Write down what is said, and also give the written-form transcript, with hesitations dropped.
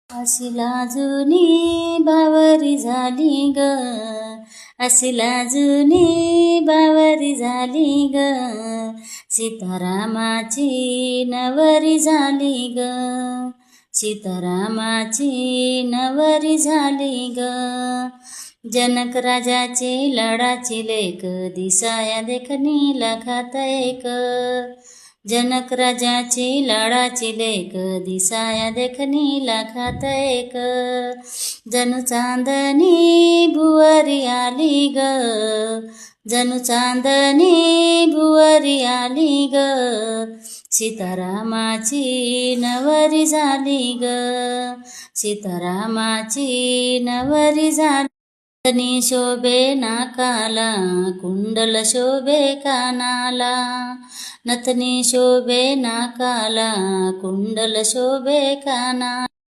अशी लाजुनी बावरी झाली ग, अशी लाजुनी बावरी झाली ग, सीतारामाची नवरी झाली ग, सीतारामाची नवरी झाली ग. जनक राजाची लाडाची लेक, दिसाया देखणीला खात एक. जनक राजाची लाडाची लेक, दिसाया देखणीला खात एक. जणू चांदणी भुवरी आली ग, जणू चांदणी भुवरी आली ग, सीतारामाची नवरी झाली ग, सीतारामाची नवरी झाली. नथनी शोभे नाकाला, कुंडल शोभे कानाला, नथनी शोभे नाकाला, कुंडल शोभे कानाला.